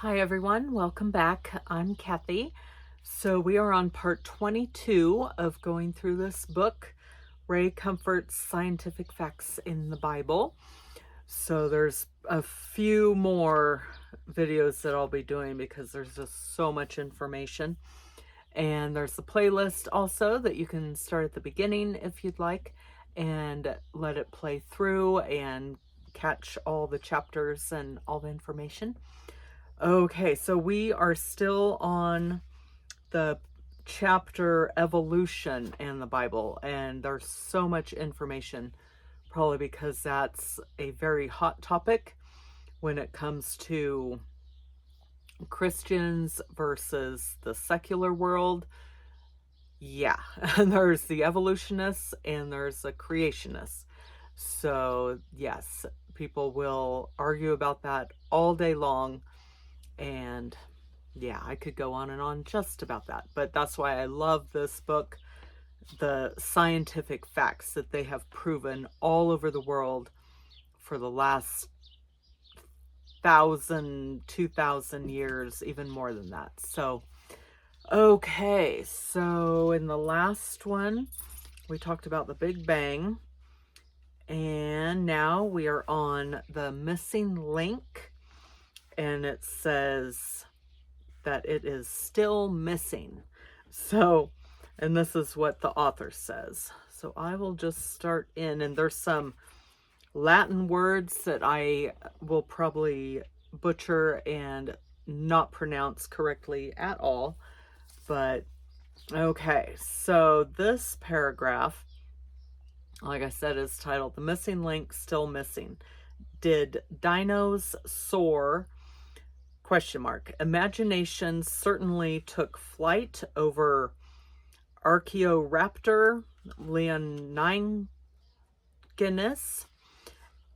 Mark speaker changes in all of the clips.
Speaker 1: Hi everyone, welcome back. I'm Kathy. So we are on part 22 of going through this book, Ray Comfort's Scientific Facts in the Bible. So there's a few more videos that I'll be doing because there's just so much information. And there's the playlist also that you can start at the beginning if you'd like and let it play through and catch all the chapters and all the information. Okay, so we are still on the chapter evolution in the Bible, and there's so much information, probably because that's a very hot topic when it comes to Christians versus the secular world. Yeah, and there's the evolutionists and there's the creationists. So, yes, people will argue about that all day long, and yeah, I could go on and on just about that, but that's why I love this book, the scientific facts that they have proven all over the world for the last 2,000 years, even more than that. So, okay, so in the last one, we talked about the Big Bang, and now we are on the missing link, and it says that it is still missing. So, and this is what the author says. So I will just start in, and there's some Latin words that I will probably butcher and not pronounce correctly at all. But okay, so this paragraph, like I said, is titled "The Missing Link Still Missing. Did Dinos Soar? Question mark. Imagination certainly took flight over Archaeoraptor leoningenus,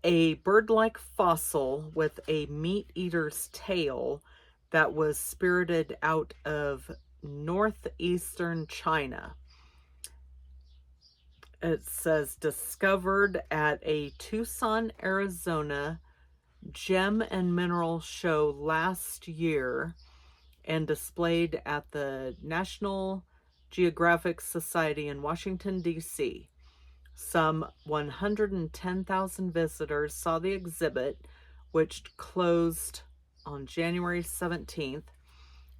Speaker 1: a bird-like fossil with a meat-eater's tail that was spirited out of northeastern China. It says discovered at a Tucson, Arizona gem and mineral show last year and displayed at the National Geographic Society in Washington, D.C. Some 110,000 visitors saw the exhibit, which closed on January 17th.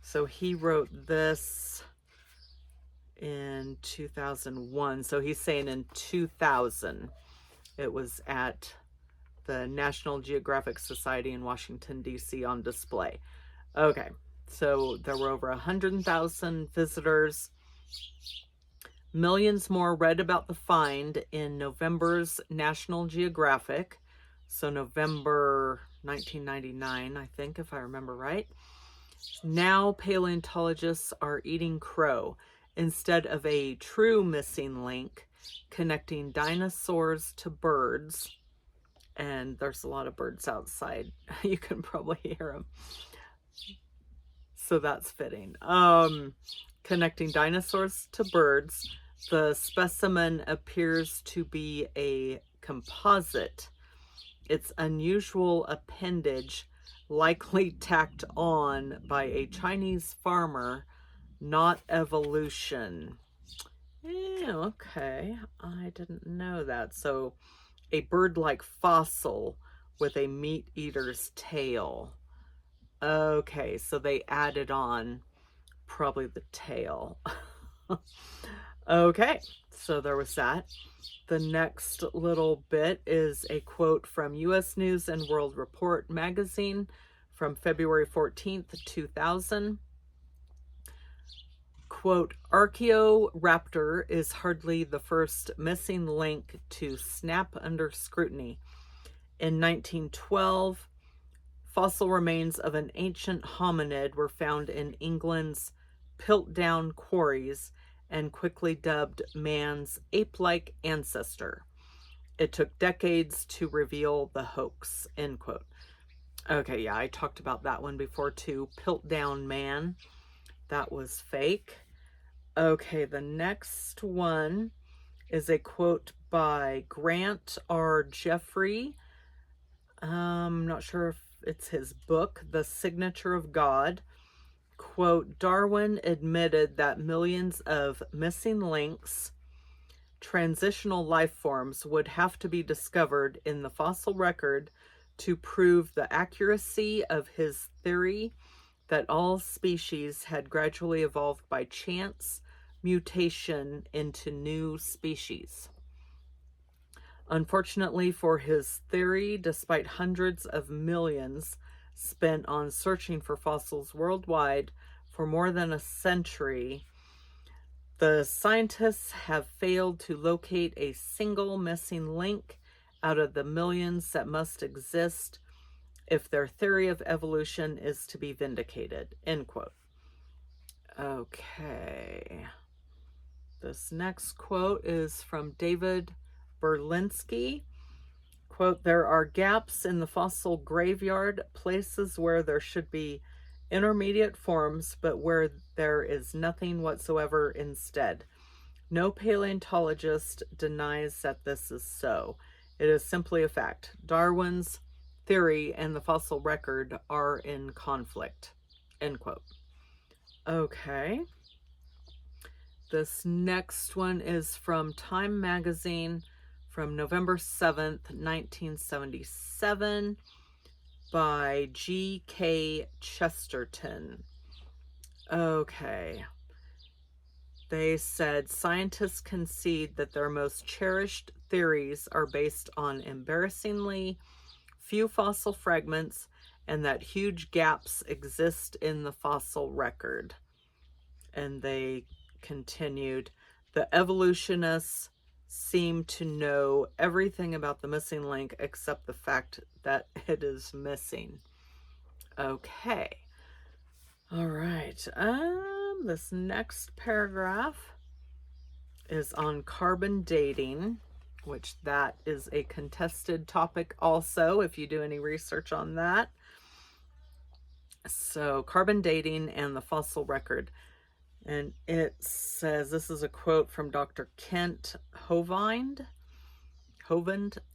Speaker 1: So he wrote this in 2001. So he's saying in 2000 it was at the National Geographic Society in Washington, D.C. on display. Okay, so there were over 100,000 visitors. Millions more read about the find in November's National Geographic. So November 1999, I think, if I remember right. Now paleontologists are eating crow instead of a true missing link connecting dinosaurs to birds. And there's a lot of birds outside. You can probably hear them. So that's fitting. Connecting dinosaurs to birds. The specimen appears to be a composite. Its unusual appendage likely tacked on by a Chinese farmer, not evolution. Okay, I didn't know that. So a bird-like fossil with a meat-eater's tail. Okay, so they added on probably the tail. Okay, so there was that. The next little bit is a quote from U.S. News and World Report magazine from February 14th, 2000. Quote, Archaeoraptor is hardly the first missing link to snap under scrutiny. In 1912, fossil remains of an ancient hominid were found in England's Piltdown quarries and quickly dubbed man's ape-like ancestor. It took decades to reveal the hoax, end quote. Okay, yeah, I talked about that one before too. Piltdown man, that was fake. Okay, the next one is a quote by Grant R. Jeffrey. I'm not sure if it's his book, The Signature of God. Quote, Darwin admitted that millions of missing links, transitional life forms, would have to be discovered in the fossil record to prove the accuracy of his theory that all species had gradually evolved by chance mutation into new species. Unfortunately for his theory, despite hundreds of millions spent on searching for fossils worldwide for more than a century, the scientists have failed to locate a single missing link out of the millions that must exist if their theory of evolution is to be vindicated. End quote. Okay. This next quote is from David Berlinski. Quote, there are gaps in the fossil graveyard, places where there should be intermediate forms, but where there is nothing whatsoever instead. No paleontologist denies that this is so. It is simply a fact. Darwin's theory and the fossil record are in conflict. End quote. Okay. This next one is from Time Magazine from November 7th, 1977 by G.K. Chesterton. Okay. They said scientists concede that their most cherished theories are based on embarrassingly few fossil fragments and that huge gaps exist in the fossil record. And they continued, the evolutionists seem to know everything about the missing link except the fact that it is missing. Okay. All right. This next paragraph is on carbon dating, which that is a contested topic also, if you do any research on that. So, carbon dating and the fossil record. And it says, this is a quote from Dr. Kent Hovind.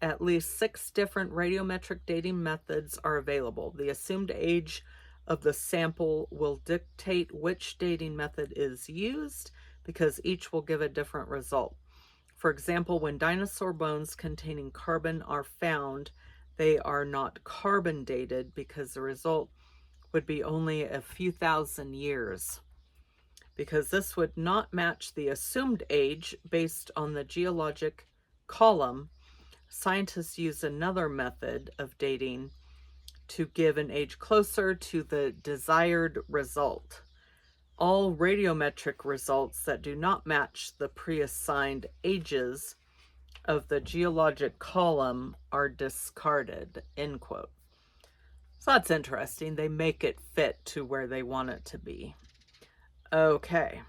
Speaker 1: At least 6 different radiometric dating methods are available. The assumed age of the sample will dictate which dating method is used because each will give a different result. For example, when dinosaur bones containing carbon are found, they are not carbon dated because the result would be only a few thousand years. Because this would not match the assumed age based on the geologic column, scientists use another method of dating to give an age closer to the desired result. All radiometric results that do not match the pre-assigned ages of the geologic column are discarded, end quote. So that's interesting. They make it fit to where they want it to be. Okay,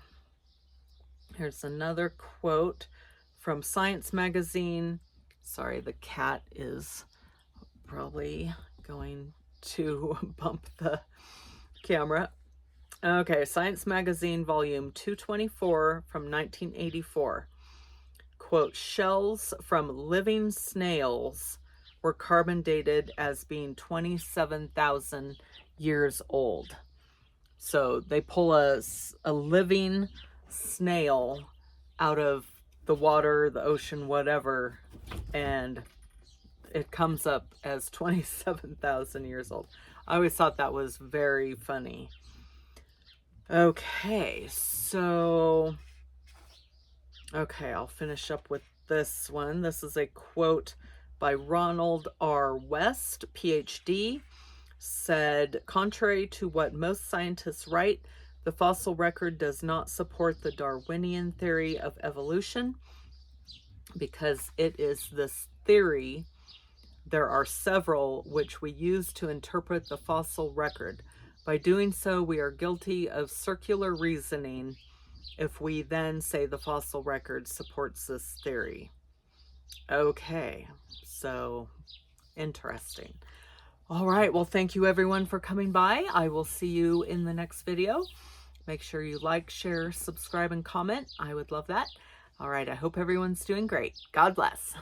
Speaker 1: here's another quote from Science Magazine. Sorry, the cat is probably going to bump the camera. Okay, Science Magazine, volume 224 from 1984. Quote, shells from living snails were carbon dated as being 27,000 years old. So they pull a living snail out of the water, the ocean, whatever, and it comes up as 27,000 years old. I always thought that was very funny. Okay, so, I'll finish up with this one. This is a quote by Ronald R. West, PhD. Said, contrary to what most scientists write, the fossil record does not support the Darwinian theory of evolution. Because it is this theory, there are several which we use to interpret the fossil record. By doing so, we are guilty of circular reasoning if we then say the fossil record supports this theory. Okay, so interesting. All right, well, thank you everyone for coming by. I will see you in the next video. Make sure you like, share, subscribe, and comment. I would love that. All right, I hope everyone's doing great. God bless.